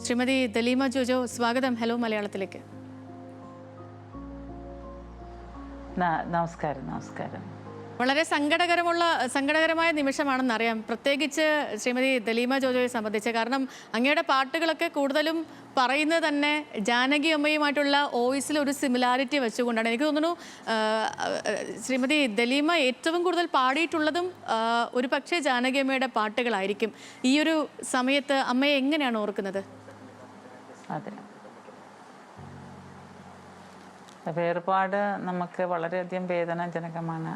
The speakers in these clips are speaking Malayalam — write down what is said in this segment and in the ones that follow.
ശ്രീമതി ദലീമ ജോജോ, സ്വാഗതം ഹലോ മലയാളത്തിലേക്ക്. നമസ്കാരം. വളരെ സങ്കടകരമായ നിമിഷമാണെന്നറിയാം, പ്രത്യേകിച്ച് ശ്രീമതി ദലീമ ജോജോയെ സംബന്ധിച്ച്. കാരണം അങ്ങയുടെ പാട്ടുകളൊക്കെ കൂടുതലും പറയുന്നത് തന്നെ ജാനകി അമ്മയുമായിട്ടുള്ള വോയിസിൽ ഒരു സിമിലാരിറ്റി വെച്ചുകൊണ്ടാണ്. എനിക്ക് തോന്നുന്നു ശ്രീമതി ദലീമ ഏറ്റവും കൂടുതൽ പാടിയിട്ടുള്ളതും ഒരു പക്ഷേ ജാനകി അമ്മയുടെ പാട്ടുകളായിരിക്കും. ഈ ഒരു സമയത്ത് അമ്മയെ എങ്ങനെയാണ് ഓർക്കുന്നത്? അതെ, വേർപാട് നമുക്ക് വളരെയധികം വേദനാജനകമാണ്.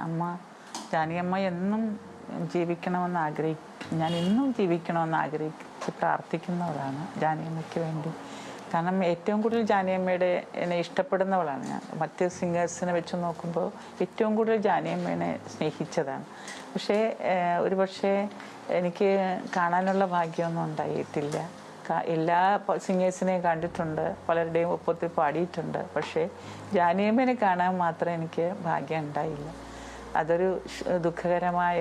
ജാനകിയമ്മ എന്നും ജീവിക്കണമെന്ന് ഞാൻ എന്നും ജീവിക്കണമെന്ന് ആഗ്രഹിച്ച് പ്രാർത്ഥിക്കുന്നവളാണ് ജാനകിയമ്മയ്ക്ക് വേണ്ടി. കാരണം ഏറ്റവും കൂടുതൽ ജാനകിയമ്മയുടെ എന്നെ ഇഷ്ടപ്പെടുന്നവളാണ് ഞാൻ. മറ്റ് സിംഗേഴ്സിനെ വെച്ച് നോക്കുമ്പോൾ ഏറ്റവും കൂടുതൽ ജാനകിയമ്മേനെ സ്നേഹിച്ചതാണ്. പക്ഷേ ഒരുപക്ഷെ എനിക്ക് കാണാനുള്ള ഭാഗ്യമൊന്നും ഉണ്ടായിട്ടില്ല. എല്ലാ സിംഗേഴ്സിനെയും കണ്ടിട്ടുണ്ട്, പലരുടെയും ഒപ്പത്തിൽ പാടിയിട്ടുണ്ട്. പക്ഷേ ജാനകിയമ്മേനെ കാണാൻ മാത്രം എനിക്ക് ഭാഗ്യം ഉണ്ടായില്ല. അതൊരു ദുഃഖകരമായ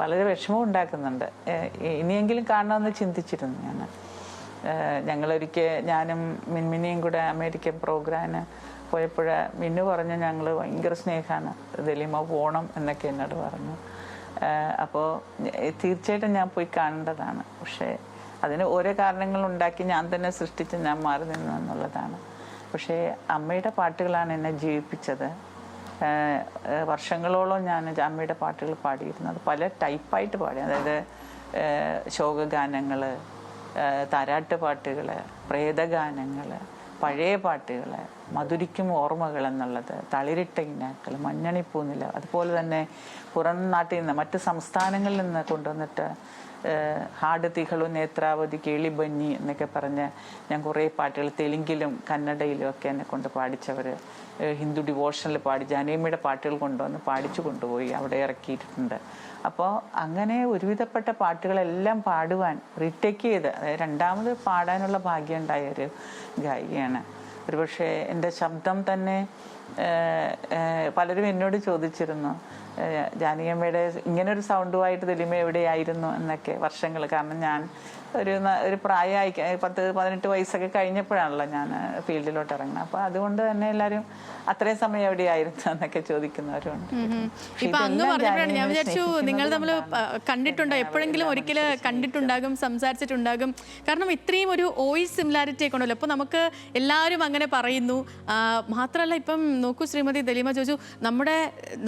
വളരെ വിഷമം ഉണ്ടാക്കുന്നുണ്ട്. ഇനിയെങ്കിലും കാണണമെന്ന് ചിന്തിച്ചിരുന്നു ഞാൻ. ഞാനും മിൻമിനിയും കൂടെ അമേരിക്കൻ പ്രോഗ്രാമിന് പോയപ്പോൾ മിന്നു പറഞ്ഞു ഞങ്ങൾ ഭയങ്കര സ്നേഹമാണ്, ദലീമ പോകണം എന്നൊക്കെ എന്നോട് പറഞ്ഞു. അപ്പോൾ തീർച്ചയായിട്ടും ഞാൻ പോയി കാണേണ്ടതാണ്. പക്ഷേ അതിന് ഓരോ കാരണങ്ങളുണ്ടാക്കി ഞാൻ തന്നെ സൃഷ്ടിച്ച് ഞാൻ മാറി നിന്നു എന്നുള്ളതാണ്. പക്ഷേ അമ്മയുടെ പാട്ടുകളാണ് എന്നെ ജീവിപ്പിച്ചത്. വർഷങ്ങളോളം ഞാൻ അമ്മയുടെ പാട്ടുകൾ പാടിയിരുന്നത് പല ടൈപ്പായിട്ട് പാടി. അതായത് ശോകഗാനങ്ങൾ, താരാട്ട് പാട്ടുകൾ, പ്രേതഗാനങ്ങൾ, പഴയ പാട്ടുകൾ, മധുരിക്കും ഓർമ്മകൾ എന്നുള്ളത്, തളിരിട്ട ഇനാക്കൾ, മഞ്ഞണിപ്പൂനില, അതുപോലെ തന്നെ പുറം നാട്ടിൽ നിന്ന് മറ്റ് സംസ്ഥാനങ്ങളിൽ നിന്ന് കൊണ്ടുവന്നിട്ട് ഹാഡ് തികളു നേത്രാവതി കേളിബന്നി എന്നൊക്കെ പറഞ്ഞ് ഞാൻ കുറേ പാട്ടുകൾ തെലുങ്കിലും കന്നഡയിലും ഒക്കെ എന്നെ കൊണ്ട് പാടിച്ചവർ, ഹിന്ദു ഡിവോഷനിൽ പാടി ജാനകിയമ്മയുടെ പാട്ടുകൾ കൊണ്ടുവന്ന് പാടിച്ചു കൊണ്ടുപോയി അവിടെ ഇറക്കിയിട്ടുണ്ട്. അപ്പോൾ അങ്ങനെ ഒരുവിധപ്പെട്ട പാട്ടുകളെല്ലാം പാടുവാൻ റീടേക്ക് ചെയ്ത്, അതായത് രണ്ടാമത് പാടാനുള്ള ഭാഗ്യം ഉണ്ടായ ഒരു ഗായികയാണ്. ഒരുപക്ഷെ എൻ്റെ ശബ്ദം തന്നെ പലരും എന്നോട് ചോദിച്ചിരുന്നു, ജാനകിയമ്മയുടെ ഇങ്ങനൊരു സൗണ്ടുമായിട്ട് ദലീമ എവിടെയായിരുന്നു എന്നൊക്കെ വർഷങ്ങൾ. കാരണം ഞാൻ ഒരു പ്രായമായി 10-18 വയസ്സൊക്കെ കഴിഞ്ഞപ്പോഴാണല്ലോ ഞാൻ ഫീൽഡിലോട്ട് ഇറങ്ങുന്നത്. അപ്പോൾ അതുകൊണ്ട് തന്നെ എല്ലാവരും അത്രയും സമയം എവിടെയായിരുന്നു എന്നൊക്കെ ചോദിക്കുന്നവരുണ്ട്. ഇപ്പൊ അങ്ങ് പറഞ്ഞപ്പോഴാണ് ഞാൻ വിചാരിച്ചു നിങ്ങൾ തമ്മിൽ കണ്ടിട്ടുണ്ടോ, എപ്പോഴെങ്കിലും ഒരിക്കലും കണ്ടിട്ടുണ്ടാകും, സംസാരിച്ചിട്ടുണ്ടാകും. കാരണം ഇത്രയും ഒരു വോയിസ് സിമിലാരിറ്റി ഒക്കെ ഉണ്ടല്ലോ. അപ്പോൾ നമുക്ക് എല്ലാവരും അങ്ങനെ പറയുന്നു. മാത്രമല്ല ഇപ്പം നോക്കൂ ശ്രീമതി ദലീമ ജോജു,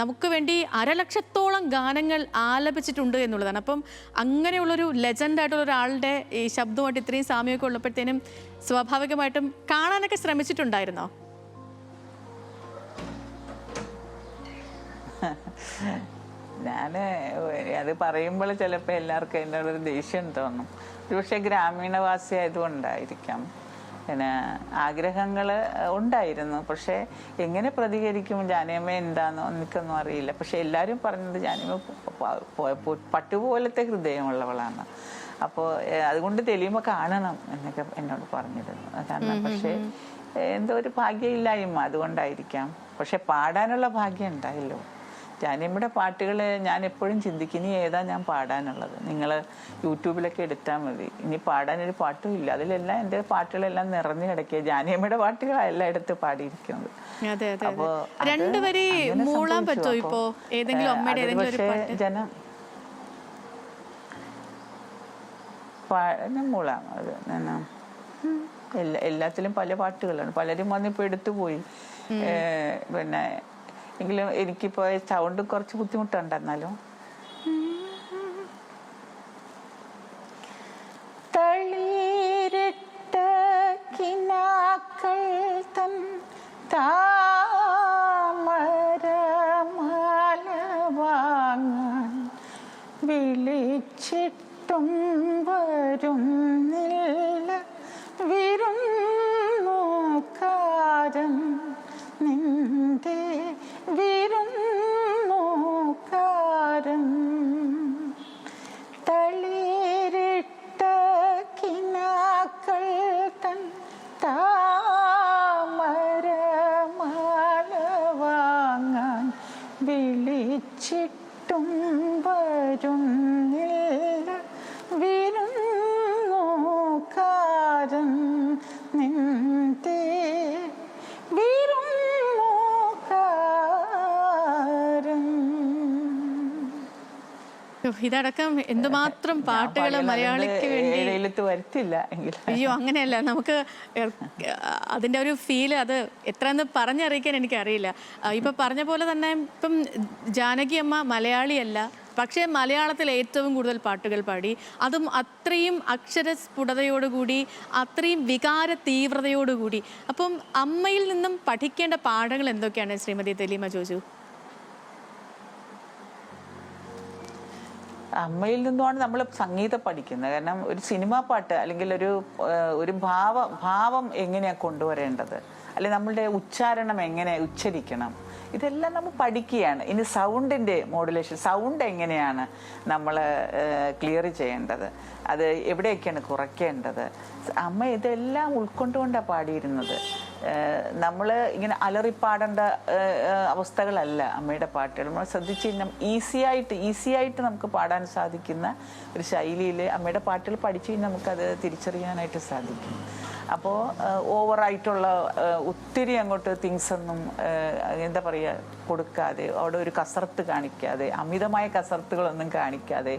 നമുക്ക് വേണ്ടി 1,00,000-ഓളം ഗാനങ്ങൾ ആലപിച്ചിട്ടുണ്ട് എന്നുള്ളതാണ്. അപ്പം അങ്ങനെയുള്ളൊരു ലെജൻഡായിട്ടുള്ള ഒരാളുടെ ഈ ശബ്ദമായിട്ട് ഇത്രയും സാമ്യമൊക്കെ ഉള്ളപ്പോഴത്തേനും സ്വാഭാവികമായിട്ടും കാണാനൊക്കെ ശ്രമിച്ചിട്ടുണ്ടായിരുന്നോ? ഞാൻ അത് പറയുമ്പോൾ ചിലപ്പോൾ എല്ലാവർക്കും എന്നോടൊരു ദേഷ്യം തോന്നും. ഒരുപക്ഷെ ഗ്രാമീണവാസി ആയതുകൊണ്ടായിരിക്കാം. പിന്നെ ആഗ്രഹങ്ങൾ ഉണ്ടായിരുന്നു. പക്ഷേ എങ്ങനെ പ്രതികരിക്കും ജാനകിയമ്മ എന്താണെന്നോ എനിക്കൊന്നും അറിയില്ല. പക്ഷെ എല്ലാവരും പറഞ്ഞത് ജാനകിയമ്മ പട്ടുപോലത്തെ ഹൃദയമുള്ളവളാണ്. അപ്പോൾ അതുകൊണ്ട് ദലീമ കാണണം എന്നൊക്കെ എന്നോട് പറഞ്ഞിരുന്നു. കാരണം പക്ഷേ എന്തോ ഒരു ഭാഗ്യമില്ലായ്മ അതുകൊണ്ടായിരിക്കാം. പക്ഷെ പാടാനുള്ള ഭാഗ്യം ഉണ്ടായല്ലോ. ജാനകിയമ്മയുടെ പാട്ടുകൾ ഞാൻ എപ്പോഴും ചിന്തിക്കും, ഇനി ഏതാ ഞാൻ പാടാനുള്ളത്. നിങ്ങൾ യൂട്യൂബിലൊക്കെ എടുത്താൽ മതി, ഇനി പാടാനൊരു പാട്ടും ഇല്ല. അതിലെല്ലാം എൻ്റെ പാട്ടുകളെല്ലാം നിറഞ്ഞു കിടക്കുക. ജാനകിയമ്മയുടെ പാട്ടുകളാണ് എല്ലായിടത്തും പാടിയിരിക്കുന്നത്. അപ്പോ മൂളാൻ പറ്റുമോ ഇപ്പോ ഏതെങ്കിലും അമ്മയുടെ ജനം മൂളാം. അത് എല്ലാത്തിലും പല പാട്ടുകളാണ്. പലരും വന്നിപ്പോൾ എടുത്തുപോയി. പിന്നെ എങ്കിലും എനിക്കിപ്പോൾ സൗണ്ട് കുറച്ച് ബുദ്ധിമുട്ടുണ്ട്. എന്നാലും തളിരിട്ട കിനാക്കൾ തൻ താമരമാല വാങ്ങാൻ വിളിച്ചിട്ടും വരുന്നില്ല വിരുന്നുകാരൻ, നിന്റെ വിരുന്നുകാരൻ. തളിരിട്ട കിനാക്കൾ തൻ താമരമാല വാങ്ങാൻ വിളിച്ചിട്ടും വരുന്നില്ല വിരുന്നുകാരൻ. ഇതടക്കം എന്തുമാത്രം പാട്ടുകൾ മലയാളിക്ക് വേണ്ടി. വരുത്തില്ല എങ്കിൽ അയ്യോ, അങ്ങനെയല്ല. നമുക്ക് അതിൻ്റെ ഒരു ഫീല് അത് എത്രയെന്ന് പറഞ്ഞറിയിക്കാൻ എനിക്കറിയില്ല. ഇപ്പം പറഞ്ഞ പോലെ തന്നെ ഇപ്പം ജാനകി അമ്മ മലയാളിയല്ല, പക്ഷേ മലയാളത്തിൽ ഏറ്റവും കൂടുതൽ പാട്ടുകൾ പാടി, അതും അത്രയും അക്ഷരസ്ഫുടതയോടുകൂടി, അത്രയും വികാര തീവ്രതയോടുകൂടി. അപ്പം അമ്മയിൽ നിന്നും പഠിക്കേണ്ട പാഠങ്ങൾ എന്തൊക്കെയാണ് ശ്രീമതി തെലീമ ജോജു? അമ്മയിൽ നിന്നുമാണ് നമ്മൾ സംഗീതം പഠിക്കുന്നത്. കാരണം ഒരു സിനിമാ പാട്ട് അല്ലെങ്കിൽ ഒരു ഭാവം എങ്ങനെയാണ് കൊണ്ടുവരേണ്ടത്, അല്ലെങ്കിൽ നമ്മളുടെ ഉച്ചാരണം എങ്ങനെ ഉച്ചരിക്കണം, ഇതെല്ലാം നമ്മൾ പഠിക്കുകയാണ്. ഇനി സൗണ്ടിൻ്റെ മോഡുലേഷൻ, സൗണ്ട് എങ്ങനെയാണ് നമ്മൾ ക്ലിയർ ചെയ്യേണ്ടത്, അത് എവിടെയൊക്കെയാണ് കുറയ്ക്കേണ്ടത്, അമ്മ ഇതെല്ലാം ഉൾക്കൊണ്ടുകൊണ്ടാണ് പാടിയിരുന്നത്. നമ്മൾ ഇങ്ങനെ അലറിപ്പാടേണ്ട അവസ്ഥകളല്ല അമ്മയുടെ പാട്ടുകൾ. നമ്മൾ ശ്രദ്ധിച്ച് കഴിഞ്ഞാൽ ഈസിയായിട്ട് നമുക്ക് പാടാൻ സാധിക്കുന്ന ഒരു ശൈലിയിൽ അമ്മയുടെ പാട്ടുകൾ പഠിച്ചു കഴിഞ്ഞാൽ നമുക്കത് തിരിച്ചറിയാനായിട്ട് സാധിക്കും. അപ്പോൾ ഓവറായിട്ടുള്ള ഒത്തിരി അങ്ങോട്ട് തിങ്സൊന്നും എന്താ പറയുക കൊടുക്കാതെ, അവിടെ ഒരു കസർത്ത് കാണിക്കാതെ, അമിതമായ കസർത്തുകളൊന്നും കാണിക്കാതെ,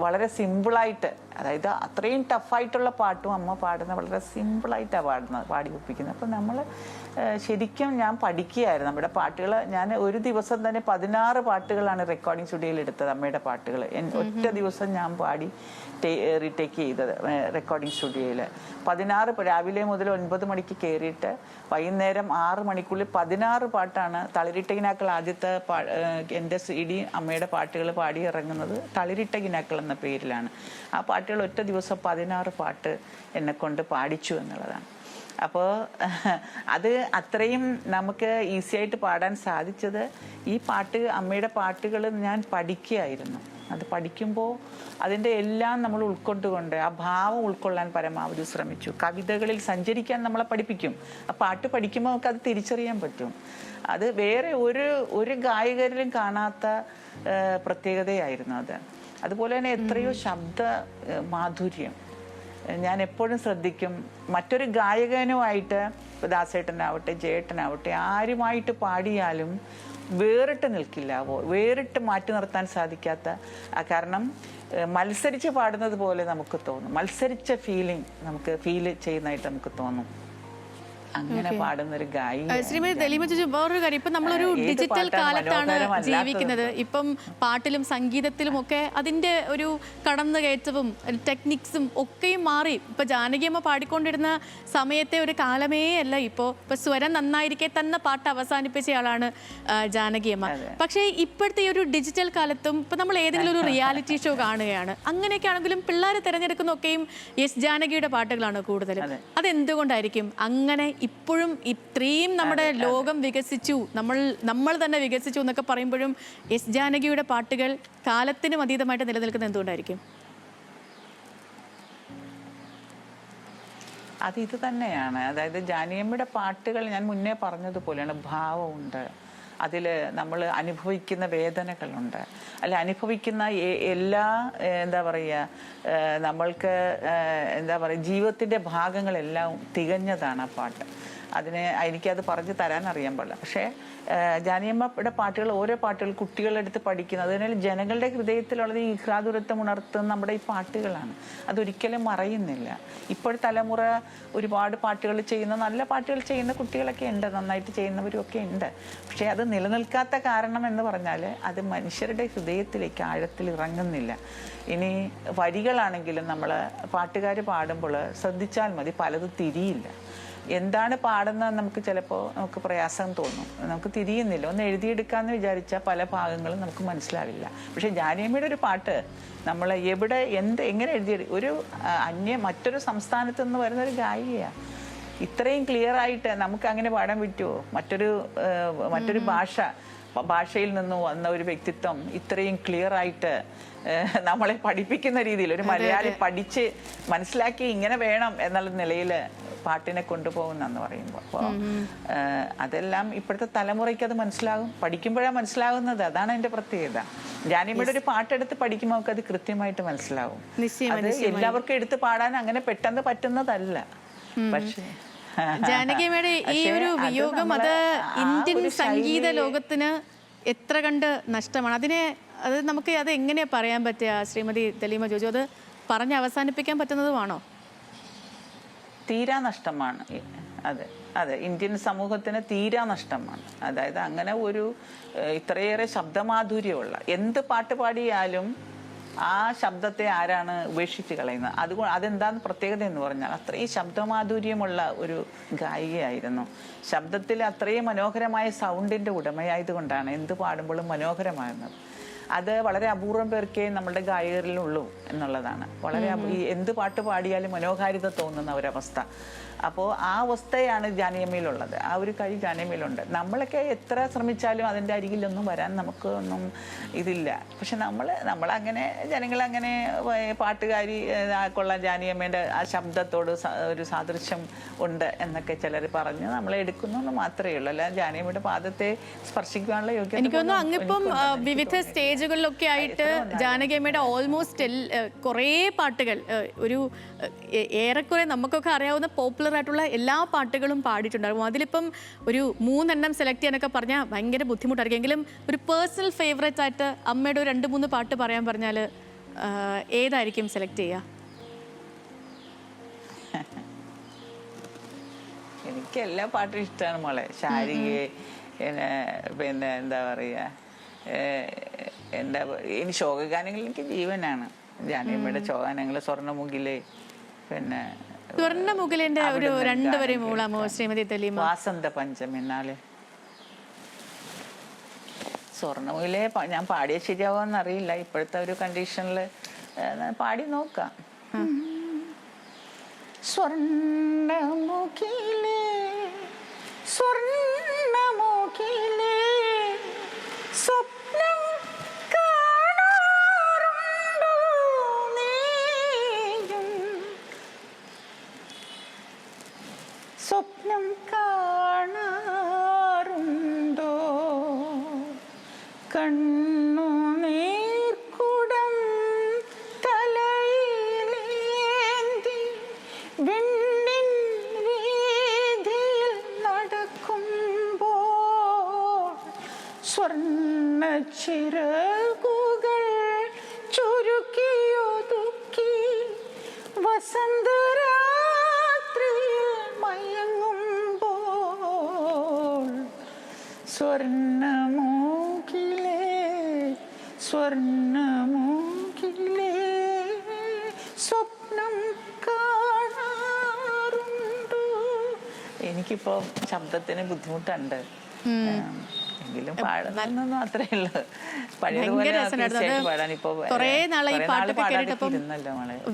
വളരെ സിമ്പിളായിട്ട്, അതായത് അത്രയും ടഫായിട്ടുള്ള പാട്ടും അമ്മ പാടുന്ന വളരെ സിമ്പിളായിട്ടാണ് പാടി ഒപ്പിക്കുന്നത്. അപ്പം നമ്മൾ ശരിക്കും ഞാൻ പഠിക്കുകയായിരുന്നു നമ്മുടെ പാട്ടുകൾ. ഞാൻ ഒരു ദിവസം തന്നെ 16 പാട്ടുകളാണ് റെക്കോർഡിംഗ് സ്റ്റുഡിയോയിൽ എടുത്തത്, അമ്മയുടെ പാട്ടുകൾ. ഒറ്റ ദിവസം ഞാൻ പാടി റീടേക്ക് ചെയ്തത് റെക്കോർഡിംഗ് സ്റ്റുഡിയോയിൽ. 16 രാവിലെ മുതൽ 9 മണിക്ക് കയറിയിട്ട് വൈകുന്നേരം 6 മണിക്കുള്ളിൽ 16 പാട്ടാണ്. തളിരിട്ട കിനാക്കൾ ആദ്യത്തെ എൻ്റെ CD അമ്മയുടെ പാട്ടുകൾ പാടി ഇറങ്ങുന്നത് തളിരിട്ട കിനാക്കൾ എന്ന പേരിലാണ്. ആ പാട്ടുകൾ ഒറ്റ ദിവസം 16 പാട്ട് എന്നെ കൊണ്ട് പാടിച്ചു എന്നുള്ളതാണ്. അപ്പോൾ അത് അത്രയും നമുക്ക് ഈസിയായിട്ട് പാടാൻ സാധിച്ചത് ഈ അമ്മയുടെ പാട്ടുകൾ ഞാൻ പഠിക്കുകയായിരുന്നു. അത് പഠിക്കുമ്പോൾ അതിൻ്റെ എല്ലാം നമ്മൾ ഉൾക്കൊണ്ടുകൊണ്ട് ആ ഭാവം ഉൾക്കൊള്ളാൻ പരമാവധി ശ്രമിച്ചു. കവിതകളിൽ സഞ്ചരിക്കാൻ നമ്മളെ പഠിപ്പിക്കും. ആ പാട്ട് പഠിക്കുമ്പോൾ നമുക്ക് അത് തിരിച്ചറിയാൻ പറ്റും. അത് വേറെ ഒരു ഗായകരിലും കാണാത്ത പ്രത്യേകതയായിരുന്നു അത്. അതുപോലെ തന്നെ എത്രയോ ശബ്ദ മാധുര്യം ഞാൻ എപ്പോഴും ശ്രദ്ധിക്കും. മറ്റൊരു ഗായകനുമായിട്ട് ദാസേട്ടനാവട്ടെ ജയേട്ടനാവട്ടെ ആരുമായിട്ട് പാടിയാലും വേറിട്ട് നിൽക്കില്ല, വേറിട്ട് മാറ്റി നിർത്താൻ സാധിക്കാത്ത. കാരണം മത്സരിച്ച് പാടുന്നത് പോലെ നമുക്ക് തോന്നും, മത്സരിച്ച നമുക്ക് ഫീൽ ചെയ്യുന്നതായിട്ട് നമുക്ക് തോന്നും. അങ്ങനെ പാടുന്ന ഒരു ഗായിക. ശ്രീമതി തെലീമ ചേച്ചി, വേറൊരു കാര്യം, ഇപ്പം നമ്മളൊരു ഡിജിറ്റൽ കാലത്താണ് ജീവിക്കുന്നത്. ഇപ്പം പാട്ടിലും സംഗീതത്തിലും ഒക്കെ അതിൻ്റെ ഒരു കടന്നുകയറ്റവും ടെക്നിക്സും ഒക്കെയും മാറി. ഇപ്പം ജാനകിയമ്മ പാടിക്കൊണ്ടിരുന്ന സമയത്തെ ഒരു കാലമേ അല്ല ഇപ്പോൾ. ഇപ്പം സ്വരം നന്നായിരിക്കെ തന്നെ പാട്ട് അവസാനിപ്പിച്ചയാളാണ് ജാനകിയമ്മ. പക്ഷേ ഇപ്പോഴത്തെ ഈ ഒരു ഡിജിറ്റൽ കാലത്തും ഇപ്പം നമ്മൾ ഏതെങ്കിലും ഒരു റിയാലിറ്റി ഷോ കാണുകയാണ്, അങ്ങനെയൊക്കെ ആണെങ്കിലും പിള്ളേർ തിരഞ്ഞെടുക്കുന്നൊക്കെയും എസ് ജാനകിയുടെ പാട്ടുകളാണ് കൂടുതലും. അതെന്തുകൊണ്ടായിരിക്കും അങ്ങനെ? ഇപ്പോഴും ഇത്രയും നമ്മുടെ ലോകം വികസിച്ചു, നമ്മൾ തന്നെ വികസിച്ചു എന്നൊക്കെ പറയുമ്പോഴും എസ് ജാനകിയുടെ പാട്ടുകൾ കാലത്തിനും അതീതമായിട്ട് നിലനിൽക്കുന്നത് എന്തുകൊണ്ടായിരിക്കും? ഇത് തന്നെയാണ്. അതായത് ജാനകിയമ്മയുടെ പാട്ടുകൾ ഞാൻ മുന്നേ പറഞ്ഞതുപോലെയാണ്. ഭാവമുണ്ട്, അതിൽ നമ്മൾ അനുഭവിക്കുന്ന വേദനകളുണ്ട്, അല്ല അനുഭവിക്കുന്ന എല്ലാ എന്താ പറയുക നമ്മൾക്ക് എന്താ പറയുക ജീവിതത്തിൻ്റെ ഭാഗങ്ങളെല്ലാം തികഞ്ഞതാണ് ആ പാട്ട്. എനിക്കത് പറഞ്ഞു തരാൻ അറിയാൻ പാടില്ല. പക്ഷേ ജാനകിയമ്മയുടെ പാട്ടുകൾ, ഓരോ പാട്ടുകൾ കുട്ടികളുടെ അടുത്ത് പഠിക്കുന്നത്, അതിനാൽ ജനങ്ങളുടെ ഹൃദയത്തിലുള്ളത് ഈ ഇഹ്റാദുരത്വം ഉണർത്തുന്ന നമ്മുടെ ഈ പാട്ടുകളാണ്. അതൊരിക്കലും മറയുന്നില്ല. ഇപ്പോഴത്തെ തലമുറ ഒരുപാട് പാട്ടുകൾ ചെയ്യുന്ന, നല്ല പാട്ടുകൾ ചെയ്യുന്ന കുട്ടികളൊക്കെ ഉണ്ട്, നന്നായിട്ട് ചെയ്യുന്നവരും ഒക്കെ ഉണ്ട്. പക്ഷേ അത് നിലനിൽക്കാത്ത കാരണം എന്ന് പറഞ്ഞാൽ അത് മനുഷ്യരുടെ ഹൃദയത്തിലേക്ക് ആഴത്തിൽ ഇറങ്ങുന്നില്ല. ഇനി വരികളാണെങ്കിലും നമ്മൾ പാട്ടുകാർ പാടുമ്പോൾ ശ്രദ്ധിച്ചാൽ മതി, പലതും തിരിയില്ല. എന്താണ് പാടുന്നത് നമുക്ക് ചിലപ്പോൾ നമുക്ക് പ്രയാസം തോന്നും, നമുക്ക് തിരിയുന്നില്ല. ഒന്ന് എഴുതിയെടുക്കാമെന്ന് വിചാരിച്ചാൽ പല ഭാഗങ്ങളും നമുക്ക് മനസ്സിലാവില്ല. പക്ഷേ ജാനകിയമ്മയുടെ ഒരു പാട്ട് നമ്മൾ എവിടെ എങ്ങനെ മറ്റൊരു സംസ്ഥാനത്ത് നിന്ന് വരുന്ന ഒരു ഗായികയാണ്. ഇത്രയും ക്ലിയർ ആയിട്ട് നമുക്ക് അങ്ങനെ പാടാൻ പറ്റുമോ? മറ്റൊരു ഭാഷയിൽ നിന്ന് വന്ന ഒരു വ്യക്തിത്വം ഇത്രയും ക്ലിയർ ആയിട്ട് നമ്മളെ പഠിപ്പിക്കുന്ന രീതിയിൽ ഒരു മലയാളി പഠിച്ച് മനസ്സിലാക്കി ഇങ്ങനെ വേണം എന്നുള്ള നിലയിൽ പാട്ടിനെ കൊണ്ടുപോകുന്നെന്ന് പറയുമ്പോൾ, അപ്പോൾ അതെല്ലാം ഇപ്പോഴത്തെ തലമുറയ്ക്ക് അത് മനസ്സിലാകും. പഠിക്കുമ്പോഴാണ് മനസ്സിലാകുന്നത്. അതാണ് അതിന്റെ പ്രത്യേകത. ജാനകിയമ്മയുടെ ഒരു പാട്ടെടുത്ത് പഠിക്കുമ്പോൾ നമുക്ക് അത് കൃത്യമായിട്ട് മനസ്സിലാവും. അത് എല്ലാവർക്കും എടുത്ത് പാടാൻ അങ്ങനെ പെട്ടെന്ന് പറ്റുന്നതല്ല. പക്ഷേ ജാനകിയമ്മയുടെ ഈ ഒരു വിയോഗം അത് ഇന്ത്യൻ സംഗീത ലോകത്തിന് എത്ര കണ്ട് നഷ്ടമാണ്. അതിനെ അത് നമുക്ക് അത് എങ്ങനെയാണ് പറയാൻ പറ്റുക ശ്രീമതി ദലീമ ജോജു? അത് പറഞ്ഞ് അവസാനിപ്പിക്കാൻ പറ്റുന്നതുമാണോ? തീരാ നഷ്ടമാണ്. അതെ അതെ, ഇന്ത്യൻ സമൂഹത്തിന് തീരാ നഷ്ടമാണ്. അതായത് അങ്ങനെ ഒരു ഇത്രയേറെ ശബ്ദമാധുര്യമുള്ള എന്ത് പാട്ട് പാടിയാലും ആ ശബ്ദത്തെ ആരാണ് ഉപേക്ഷിച്ച് കളയുന്നത്? അതുകൊണ്ട് അതെന്താന്ന് പ്രത്യേകത എന്ന് പറഞ്ഞാൽ അത്രയും ശബ്ദമാധുര്യമുള്ള ഒരു ഗായികയായിരുന്നു. ശബ്ദത്തിൽ അത്രയും മനോഹരമായ സൗണ്ടിന്റെ ഉടമയായതുകൊണ്ടാണ് എന്ത് പാടുമ്പോഴും മനോഹരമാകുന്നത്. അത് വളരെ അപൂർവം പേർക്കേ നമ്മുടെ ഗായകരിലുള്ളൂ എന്നുള്ളതാണ്. വളരെ ഈ എന്ത് പാട്ട് പാടിയാലും മനോഹാരിത തോന്നുന്ന ഒരവസ്ഥ. അപ്പോൾ ആ അവസ്ഥയാണ് ജാനകിയമ്മയിലുള്ളത്. ആ ഒരു കഴിവ് ജാനകിയമ്മയിലുണ്ട്. നമ്മളൊക്കെ എത്ര ശ്രമിച്ചാലും അതിൻ്റെ അരികിലൊന്നും വരാൻ നമുക്ക് ഒന്നും ഇതില്ല. പക്ഷെ നമ്മളങ്ങനെ ജനങ്ങളങ്ങനെ പാട്ടുകാരി കൊള്ളാൻ ജാനകിയമ്മയുടെ ആ ശബ്ദത്തോട് ഒരു സാദൃശ്യം ഉണ്ട് എന്നൊക്കെ ചിലർ പറഞ്ഞ് നമ്മളെ എടുക്കുന്നു മാത്രമേ ഉള്ളൂ. അല്ല ജാനകിയമ്മയുടെ പാദത്തെ സ്പർശിക്കാനുള്ള യോഗ്യത. എനിക്ക് തോന്നുന്നു അങ്ങിപ്പം വിവിധ സ്റ്റേജുകളിലൊക്കെ ആയിട്ട് ജാനകിയമ്മയുടെ ഓൾമോസ്റ്റ് കുറേ പാട്ടുകൾ ഒരു ഏറെക്കുറെ നമുക്കൊക്കെ അറിയാവുന്ന പോപ്പുലർ ആയിട്ടുള്ള എല്ലാ പാട്ടുകളും പാടിയിട്ടുണ്ടാകും. അതിലിപ്പം ഒരു 3 സെലക്ട് ചെയ്യാനൊക്കെ പറഞ്ഞാൽ ഭയങ്കര ബുദ്ധിമുട്ടായിരിക്കും. എങ്കിലും ഒരു പേഴ്സണൽ ഫേവറേറ്റ് ആയിട്ട് അമ്മയുടെ ഒരു 2-3 പാട്ട് പറയാൻ പറഞ്ഞാൽ ഏതായിരിക്കും സെലക്ട് ചെയ്യുക? എനിക്ക് എല്ലാ പാട്ടും ഇഷ്ടമാണ് മോളെ. ശാരികയെ പിന്നെ എന്താ പറയുക, ഇനി ശോകഗാനങ്ങൾ എനിക്ക് ജീവനാണ്. ജാനകിയമ്മയുടെ ശോകഗാനങ്ങൾ സ്വർണ്ണമുഖിലെ, പിന്നെ സ്വർണ്ണമുഖിലിന്റെ ഒരു 2 വരെ മൂളാമോ ശ്രീമതി ദലീമ? വാസന്ത പഞ്ചമി നാളെ സ്വർണ്ണമുഖിലെ ഞാൻ പാടിയ ശരിയാവോന്ന് അറിയില്ല. ഇപ്പോഴത്തെ ഒരു കണ്ടീഷനിൽ പാടി നോക്കാം. സ്വർണ്ണമുഖിലെ സ്വർണ്ണമുഖിലെ സ്വപ്നം കാണാറുണ്ടോ നീയും, സ്വപ്നം കാണാറുണ്ടോ കണ്ണുനീർക്കുടം തലയിലേന്തി വിണ്ണിൻ വീഥിയിൽ നടക്കുമ്പോൾ സ്വർണ്ണച്ചിറകുകൾ ചുരുക്കിയൊതുക്കി വസന്തരാത്രിയിൽ മയങ്ങുമ്പോൾ സ്വർണ്ണമൂക്കിലെ സ്വർണ്ണമൂക്കിലെ സ്വപ്നം കാണാറുണ്ടോ. എനിക്കിപ്പോ ശബ്ദത്തിന് ബുദ്ധിമുട്ടുണ്ട്, എങ്കിലും പാടുന്നൊന്നും അത്രേ ഉള്ളൂ. കുറേ നാളെ ഈ പാട്ടൊക്കെ കേട്ടിട്ടപ്പം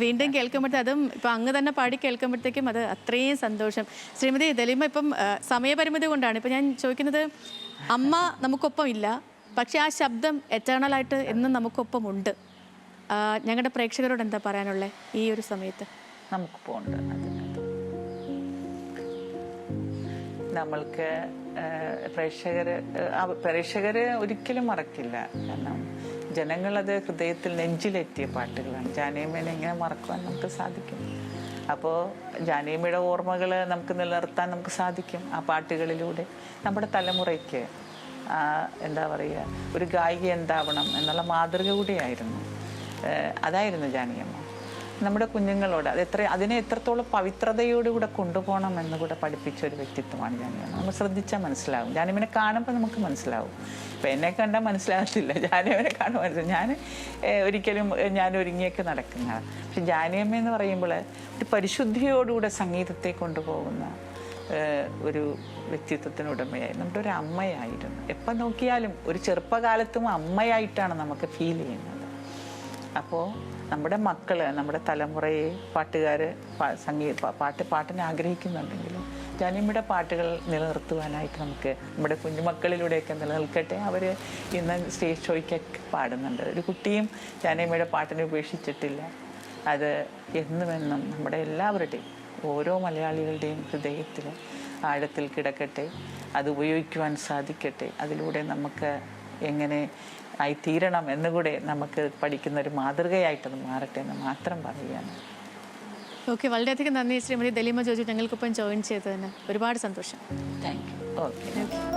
വീണ്ടും കേൾക്കുമ്പോഴത്തെ അതും ഇപ്പൊ അങ്ങ് തന്നെ പാടി കേൾക്കുമ്പോഴത്തേക്കും അത് അത്രയും സന്തോഷം. ശ്രീമതി ദലീമ, ഇപ്പം സമയപരിമിതി കൊണ്ടാണ് ഇപ്പൊ ഞാൻ ചോദിക്കുന്നത്, അമ്മ നമുക്കൊപ്പം ഇല്ല, പക്ഷെ ആ ശബ്ദം എറ്റേണലായിട്ട് എന്നും നമുക്കൊപ്പം ഉണ്ട്. ഞങ്ങളുടെ പ്രേക്ഷകരോട് എന്താ പറയാനുള്ളത് ഈ ഒരു സമയത്ത്? നമുക്കിപ്പോൾ ഉണ്ട്. നമ്മൾക്ക് പ്രേക്ഷകര് ഒരിക്കലും മറക്കില്ല. കാരണം ജനങ്ങളത് ഹൃദയത്തിൽ നെഞ്ചിലെത്തിയ പാട്ടുകളാണ്. ജാനകിയമ്മേനെ എങ്ങനെ മറക്കുവാൻ നമുക്ക് സാധിക്കും? അപ്പോൾ ജാനകിയമ്മയുടെ ഓർമ്മകൾ നമുക്ക് നിലനിർത്താൻ നമുക്ക് സാധിക്കും ആ പാട്ടുകളിലൂടെ. നമ്മുടെ തലമുറയ്ക്ക് എന്താ പറയുക, ഒരു ഗായിക എന്താവണം എന്നുള്ള മാതൃക കൂടിയായിരുന്നു. അതായിരുന്നു ജാനകിയമ്മ. നമ്മുടെ കുഞ്ഞുങ്ങളോട് അതിനെ എത്രത്തോളം പവിത്രതയോടുകൂടെ കൊണ്ടുപോകണം എന്ന് കൂടെ പഠിപ്പിച്ച ഒരു വ്യക്തിത്വമാണ് ജാനകിയമ്മ. നമ്മൾ ശ്രദ്ധിച്ചാൽ മനസ്സിലാവും. ജാനകിയമ്മനെ കാണുമ്പോൾ നമുക്ക് മനസ്സിലാവും. ഇപ്പം എന്നെ കണ്ടാൽ മനസ്സിലാകത്തില്ല, ജാനകിയമ്മനെ കാണുമ്പോൾ മനസ്സിലാവും. ഒരിക്കലും ഞാൻ ഒരുങ്ങിയൊക്കെ നടക്കുന്നതാണ്. പക്ഷെ ജാനകിയമ്മ എന്ന് പറയുമ്പോൾ ഒരു പരിശുദ്ധിയോടുകൂടെ സംഗീതത്തെ കൊണ്ടുപോകുന്ന ഒരു വ്യക്തിത്വത്തിനുടമയായി നമ്മുടെ ഒരു അമ്മയായിരുന്നു. എപ്പം നോക്കിയാലും ഒരു ചെറുപ്പകാലത്തും അമ്മയായിട്ടാണ് നമുക്ക് ഫീൽ ചെയ്യുന്നത്. അപ്പോൾ നമ്മുടെ മക്കൾ, നമ്മുടെ തലമുറയെ പാട്ടിനെ ആഗ്രഹിക്കുന്നുണ്ടെങ്കിലും ജാനകിയമ്മയുടെ പാട്ടുകൾ നിലനിർത്തുവാനായിട്ട് നമുക്ക് നമ്മുടെ കുഞ്ഞുമക്കളിലൂടെയൊക്കെ നിലനിൽക്കട്ടെ. അവർ ഇന്ന് സ്റ്റേജ് ഷോയ്ക്കൊക്കെ പാടുന്നുണ്ട്. ഒരു കുട്ടിയും ജാനകിയമ്മയുടെ പാട്ടിനെ ഉപേക്ഷിച്ചിട്ടില്ല. അത് എന്നുമെന്നും നമ്മുടെ എല്ലാവരുടെയും ഓരോ മലയാളികളുടെയും ഹൃദയത്തിൽ ആഴത്തിൽ കിടക്കട്ടെ. അത് ഉപയോഗിക്കുവാൻ സാധിക്കട്ടെ. അതിലൂടെ നമുക്ക് എങ്ങനെ ആയിത്തീരണം എന്നുകൂടെ നമുക്ക് പഠിക്കുന്ന ഒരു മാതൃകയായിട്ടത് മാറട്ടെ എന്ന് മാത്രം പറയുകയാണ്. ഓക്കെ, വളരെയധികം നന്ദി ശ്രീമതി ദലീമ ജോജു, ഞങ്ങൾക്കൊപ്പം ജോയിൻ ചെയ്തതിന് ഒരുപാട് സന്തോഷം. Thank you. ഓക്കെ.